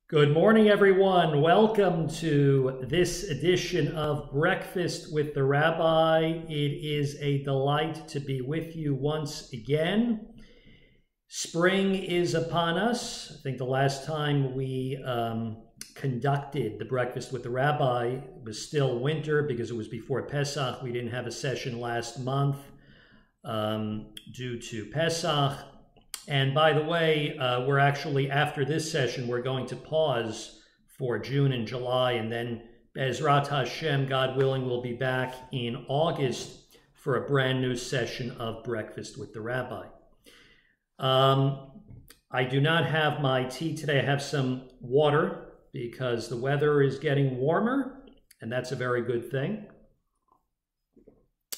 Good morning, everyone. Welcome to this edition of Breakfast with the Rabbi. It is a delight to be with you once again. Spring is upon us. I think the last time we conducted the Breakfast with the Rabbi was still winter because it was before Pesach. We didn't have a session last month due to Pesach. And by the way, we're actually, after this session, we're going to pause for June and July, and then Bezrat Hashem, God willing, we'll be back in August for a brand new session of Breakfast with the Rabbi. I do not have my tea today. I have some water because the weather is getting warmer, and that's a very good thing.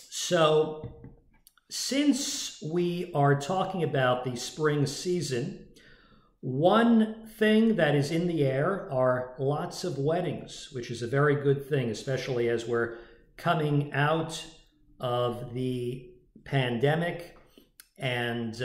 So, since we are talking about the spring season, one thing that is in the air are lots of weddings, which is a very good thing, especially as we're coming out of the pandemic and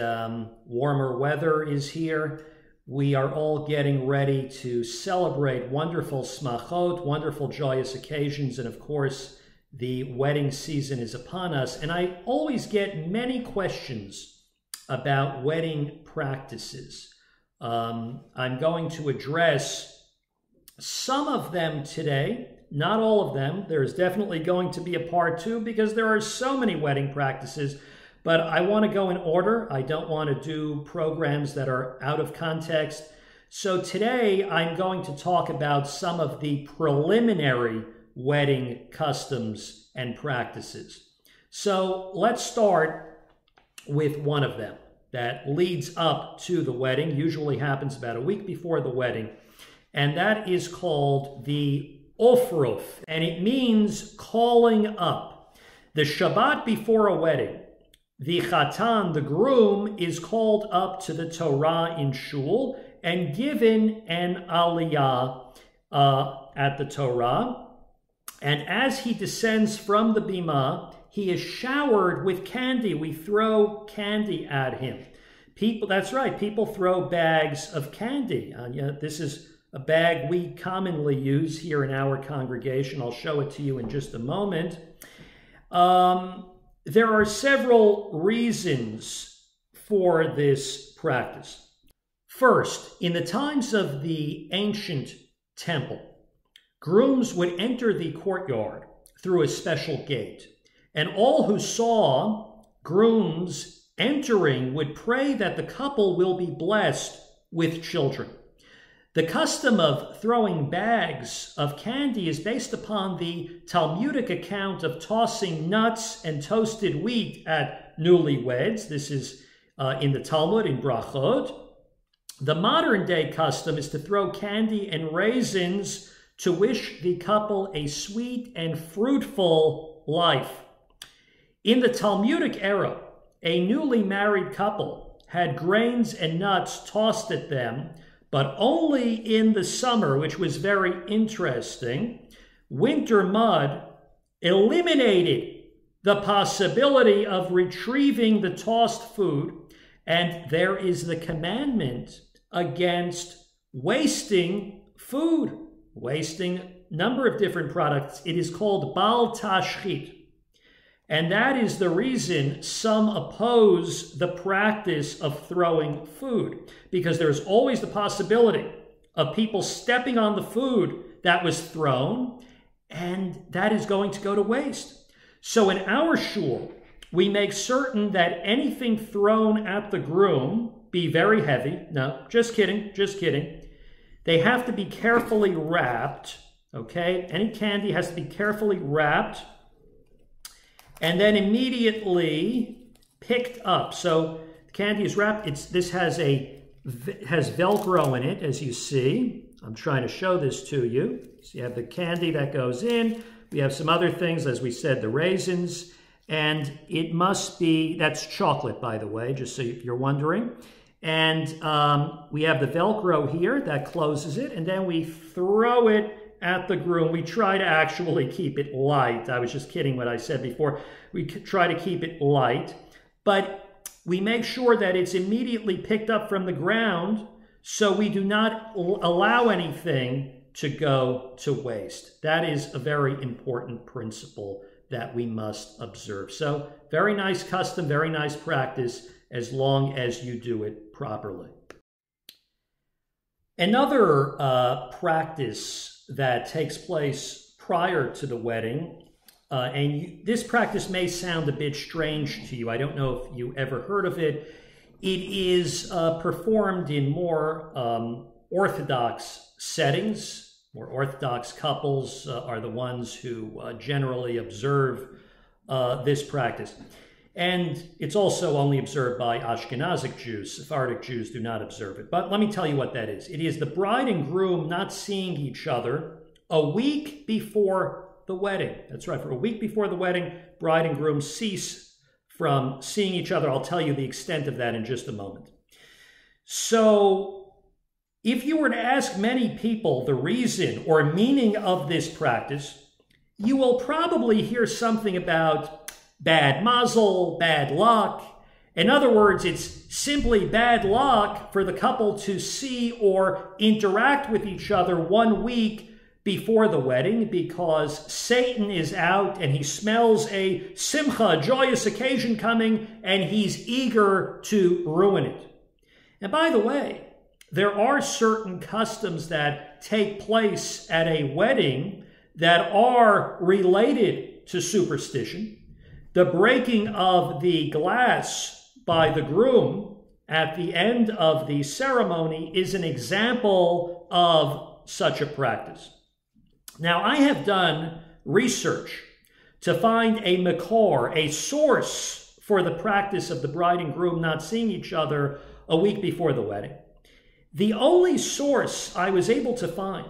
warmer weather is here. We are all getting ready to celebrate wonderful smachot, wonderful joyous occasions, and of course, the wedding season is upon us, and I always get many questions about wedding practices. I'm going to address some of them today, not all of them. There's definitely going to be a part two because there are so many wedding practices, but I want to go in order. I don't want to do programs that are out of context. So today I'm going to talk about some of the preliminary wedding customs and practices. So let's start with one of them that leads up to the wedding, usually happens about a week before the wedding, and that is called the Auf Ruf, and it means calling up. The Shabbat before a wedding, the Chatan, the groom, is called up to the Torah in shul and given an aliyah at the Torah. And as he descends from the bima, he is showered with candy. We throw candy at him. People, that's right, people throw bags of candy. This is a bag we commonly use here in our congregation. I'll show it to you in just a moment. There are several reasons for this practice. First, in the times of the ancient temple, grooms would enter the courtyard through a special gate, and all who saw grooms entering would pray that the couple will be blessed with children. The custom of throwing bags of candy is based upon the Talmudic account of tossing nuts and toasted wheat at newlyweds. This is in the Talmud in Brachot. The modern day custom is to throw candy and raisins to wish the couple a sweet and fruitful life. In the Talmudic era, a newly married couple had grains and nuts tossed at them, but only in the summer, which was very interesting. Winter mud eliminated the possibility of retrieving the tossed food, and there is the commandment against wasting food. Wasting a number of different products. It is called Baltashreet. And that is the reason some oppose the practice of throwing food, because there's always the possibility of people stepping on the food that was thrown, and that is going to go to waste. So in our shul, we make certain that anything thrown at the groom be very heavy. No, just kidding, just kidding. They have to be carefully wrapped, okay? Any candy has to be carefully wrapped and then immediately picked up. So the candy is wrapped. This has Velcro in it, as you see. I'm trying to show this to you. So you have the candy that goes in. We have some other things, as we said, the raisins. And it must be, that's chocolate, by the way, just so you're wondering. And we have the Velcro here that closes it, and then we throw it at the groom. We try to actually keep it light. I was just kidding what I said before. We try to keep it light, but we make sure that it's immediately picked up from the ground so we do not allow anything to go to waste. That is a very important principle that we must observe. So very nice custom, very nice practice, as long as you do it properly. Another practice that takes place prior to the wedding, this practice may sound a bit strange to you. I don't know if you ever heard of it. It is performed in more orthodox settings. More orthodox couples are the ones who generally observe this practice. And it's also only observed by Ashkenazic Jews. Sephardic Jews do not observe it. But let me tell you what that is. It is the bride and groom not seeing each other a week before the wedding. That's right. For a week before the wedding, bride and groom cease from seeing each other. I'll tell you the extent of that in just a moment. So if you were to ask many people the reason or meaning of this practice, you will probably hear something about bad mazel, bad luck. In other words, it's simply bad luck for the couple to see or interact with each other 1 week before the wedding, because Satan is out and he smells a simcha, a joyous occasion coming, and he's eager to ruin it. And by the way, there are certain customs that take place at a wedding that are related to superstition. The breaking of the glass by the groom at the end of the ceremony is an example of such a practice. Now, I have done research to find a makor, a source for the practice of the bride and groom not seeing each other a week before the wedding. The only source I was able to find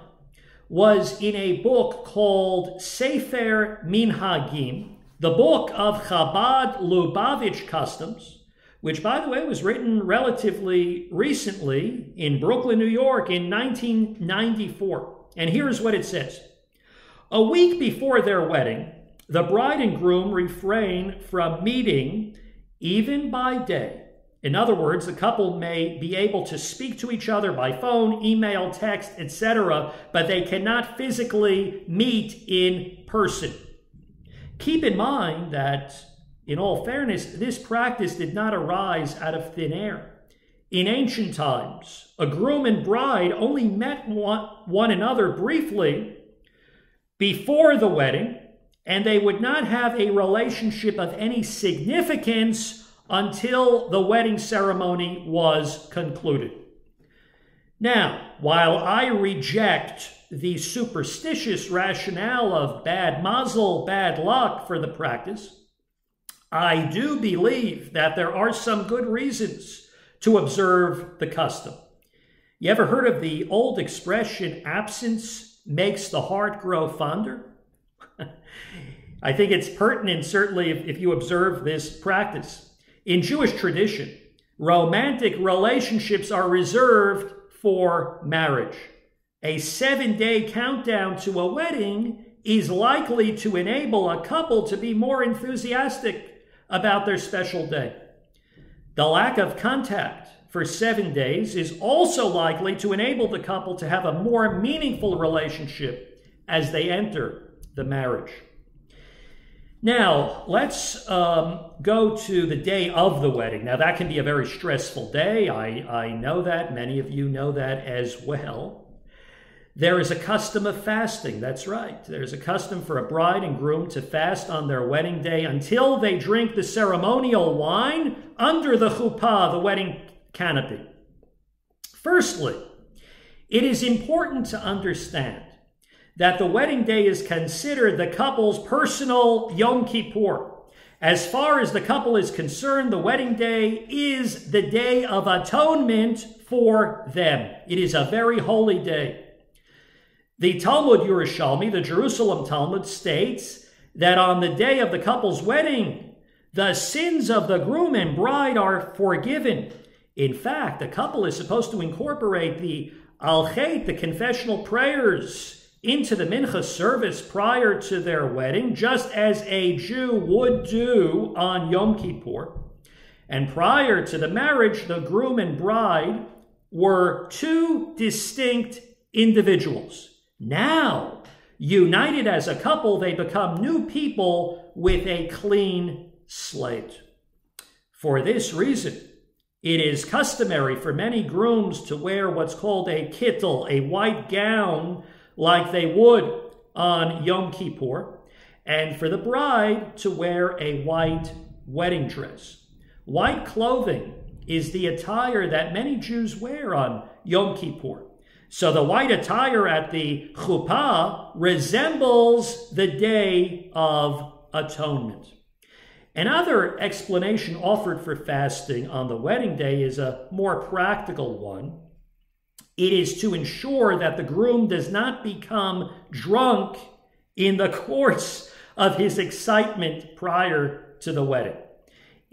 was in a book called Sefer Minhagim, the book of Chabad Lubavitch customs, which, by the way, was written relatively recently in Brooklyn, New York in 1994. And here's what it says. A week before their wedding, the bride and groom refrain from meeting even by day. In other words, the couple may be able to speak to each other by phone, email, text, etc., but they cannot physically meet in person. Keep in mind that, in all fairness, this practice did not arise out of thin air. In ancient times, a groom and bride only met one another briefly before the wedding, and they would not have a relationship of any significance until the wedding ceremony was concluded. Now, while I reject the superstitious rationale of bad mazel, bad luck for the practice, I do believe that there are some good reasons to observe the custom. You ever heard of the old expression, absence makes the heart grow fonder? I think it's pertinent, certainly, if you observe this practice. In Jewish tradition, romantic relationships are reserved for marriage. A 7-day countdown to a wedding is likely to enable a couple to be more enthusiastic about their special day. The lack of contact for 7 days is also likely to enable the couple to have a more meaningful relationship as they enter the marriage. Now, let's go to the day of the wedding. Now, that can be a very stressful day. I know that. Many of you know that as well. There is a custom of fasting. That's right. There's a custom for a bride and groom to fast on their wedding day until they drink the ceremonial wine under the chuppah, the wedding canopy. Firstly, it is important to understand that the wedding day is considered the couple's personal Yom Kippur. As far as the couple is concerned, the wedding day is the day of atonement for them. It is a very holy day. The Talmud Yerushalmi, the Jerusalem Talmud, states that on the day of the couple's wedding, the sins of the groom and bride are forgiven. In fact, the couple is supposed to incorporate the al-chet, the confessional prayers, into the mincha service prior to their wedding, just as a Jew would do on Yom Kippur. And prior to the marriage, the groom and bride were two distinct individuals. Now, united as a couple, they become new people with a clean slate. For this reason, it is customary for many grooms to wear what's called a kittel, a white gown like they would on Yom Kippur, and for the bride to wear a white wedding dress. White clothing is the attire that many Jews wear on Yom Kippur. So the white attire at the chuppah resembles the Day of Atonement. Another explanation offered for fasting on the wedding day is a more practical one. It is to ensure that the groom does not become drunk in the course of his excitement prior to the wedding.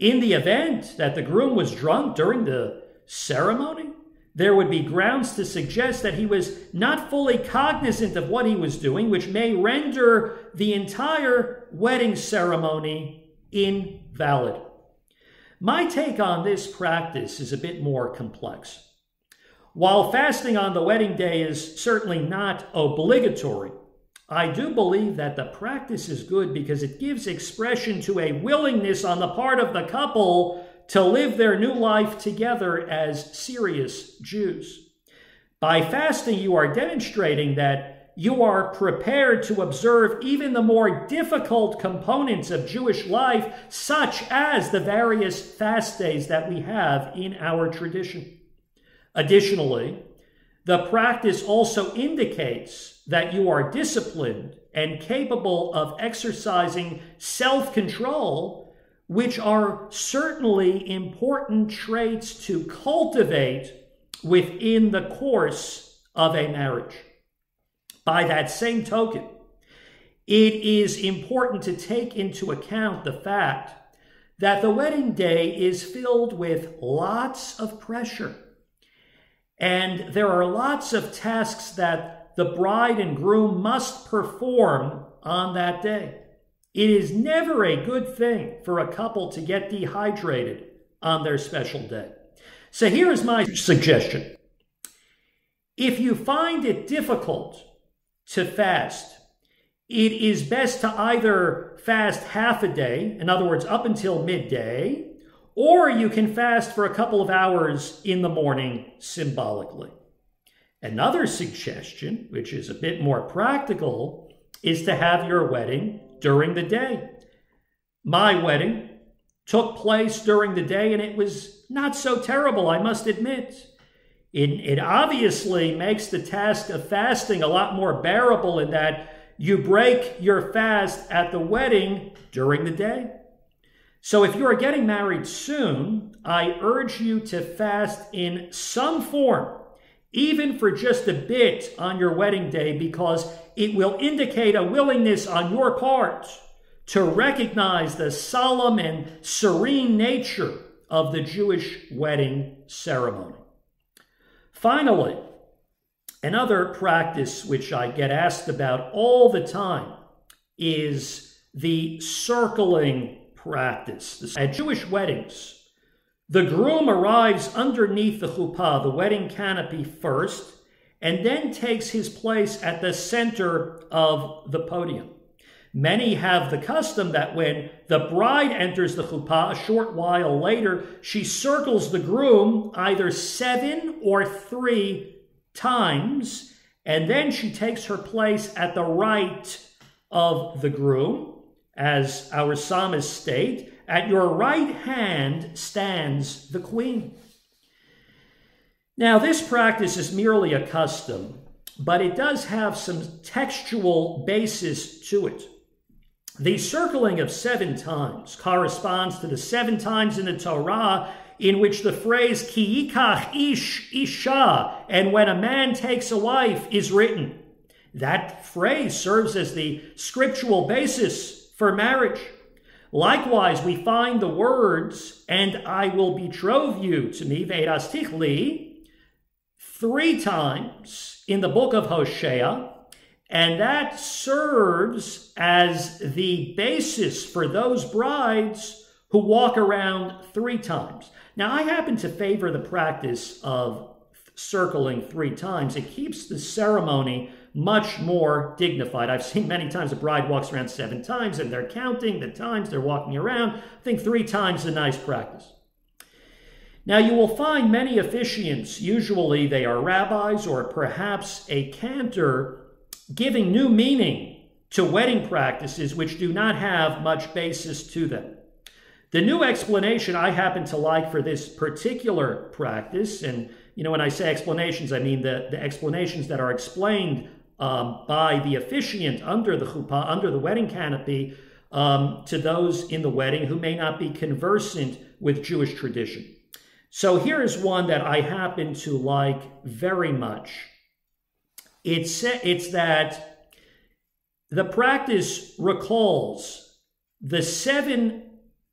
In the event that the groom was drunk during the ceremony, there would be grounds to suggest that he was not fully cognizant of what he was doing, which may render the entire wedding ceremony invalid. My take on this practice is a bit more complex. While fasting on the wedding day is certainly not obligatory, I do believe that the practice is good because it gives expression to a willingness on the part of the couple to live their new life together as serious Jews. By fasting, you are demonstrating that you are prepared to observe even the more difficult components of Jewish life, such as the various fast days that we have in our tradition. Additionally, the practice also indicates that you are disciplined and capable of exercising self-control, which are certainly important traits to cultivate within the course of a marriage. By that same token, it is important to take into account the fact that the wedding day is filled with lots of pressure. And there are lots of tasks that the bride and groom must perform on that day. It is never a good thing for a couple to get dehydrated on their special day. So here is my suggestion. If you find it difficult to fast, it is best to either fast half a day, in other words, up until midday, or you can fast for a couple of hours in the morning symbolically. Another suggestion, which is a bit more practical, is to have your wedding during the day. My wedding took place during the day, and it was not so terrible, I must admit. It obviously makes the task of fasting a lot more bearable in that you break your fast at the wedding during the day. So if you are getting married soon, I urge you to fast in some form, even for just a bit on your wedding day, because it will indicate a willingness on your part to recognize the solemn and serene nature of the Jewish wedding ceremony. Finally, another practice which I get asked about all the time is the circling practice. At Jewish weddings, the groom arrives underneath the chuppah, the wedding canopy, first, and then takes his place at the center of the podium. Many have the custom that when the bride enters the chuppah, a short while later, she circles the groom either 7 or 3 times, and then she takes her place at the right of the groom. As our psalmists state, at your right hand stands the queen. Now, this practice is merely a custom, but it does have some textual basis to it. The circling of 7 times corresponds to the 7 times in the Torah in which the phrase ki yikach ish isha, and when a man takes a wife, is written. That phrase serves as the scriptural basis for marriage. Likewise, we find the words, and I will betroth you to me, ve'erastich li, 3 times in the book of Hosea, and that serves as the basis for those brides who walk around 3 times. Now, I happen to favor the practice of circling 3 times, it keeps the ceremony much more dignified. I've seen many times a bride walks around 7 times and they're counting the times they're walking around. I think 3 times is a nice practice. Now you will find many officiants, usually they are rabbis or perhaps a cantor, giving new meaning to wedding practices which do not have much basis to them. The new explanation I happen to like for this particular practice, and when I say explanations, I mean the explanations that are explained by the officiant under the chuppah, under the wedding canopy, to those in the wedding who may not be conversant with Jewish tradition. So here is one that I happen to like very much. It's that the practice recalls the 7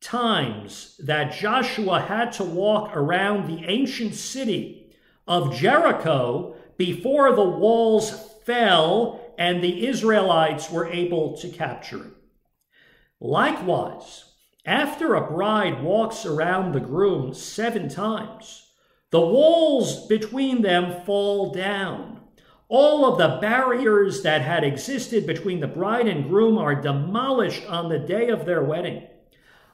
times that Joshua had to walk around the ancient city of Jericho before the walls fell and the Israelites were able to capture it. Likewise, after a bride walks around the groom 7 times, the walls between them fall down. All of the barriers that had existed between the bride and groom are demolished on the day of their wedding.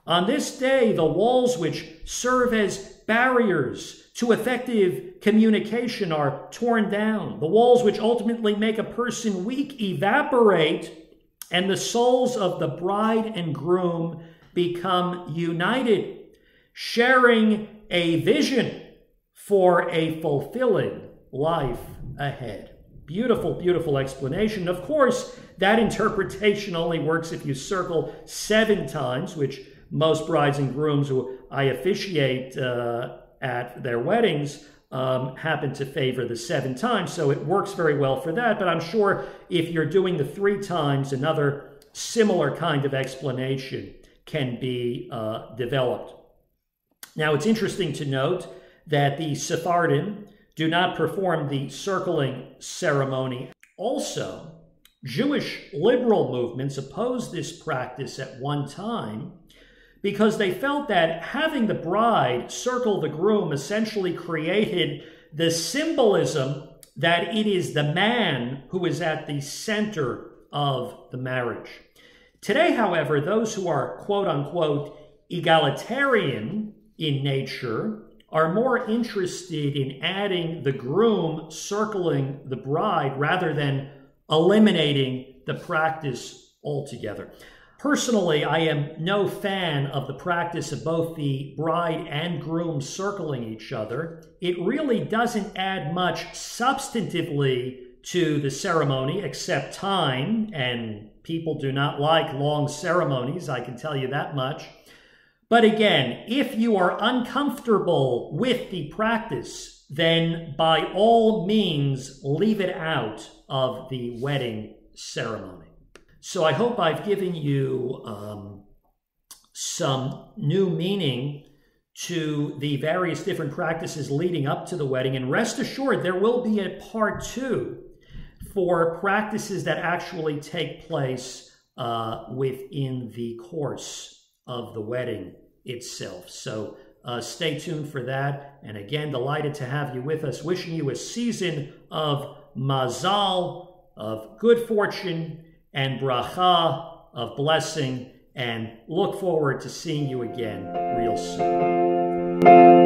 On this day, the walls which serve as barriers to effective communication are torn down. The walls which ultimately make a person weak evaporate, and the souls of the bride and groom become united, sharing a vision for a fulfilling life ahead. Beautiful, beautiful explanation. Of course, that interpretation only works if you circle 7 times, which most brides and grooms who I officiate at their weddings happen to favor the 7 times. So it works very well for that. But I'm sure if you're doing the 3 times, another similar kind of explanation can be developed. Now, it's interesting to note that the Sephardin do not perform the circling ceremony. Also, Jewish liberal movements opposed this practice at one time because they felt that having the bride circle the groom essentially created the symbolism that it is the man who is at the center of the marriage. Today, however, those who are quote-unquote egalitarian in nature are more interested in adding the groom circling the bride rather than eliminating the practice altogether. Personally, I am no fan of the practice of both the bride and groom circling each other. It really doesn't add much substantively to the ceremony except time, and people do not like long ceremonies, I can tell you that much. But again, if you are uncomfortable with the practice, then by all means leave it out of the wedding ceremony. So I hope I've given you some new meaning to the various different practices leading up to the wedding. And rest assured, there will be a part 2 for practices that actually take place within the course of the wedding itself. So stay tuned for that. And again, delighted to have you with us, wishing you a season of mazal, of good fortune, and bracha, of blessing, and look forward to seeing you again real soon.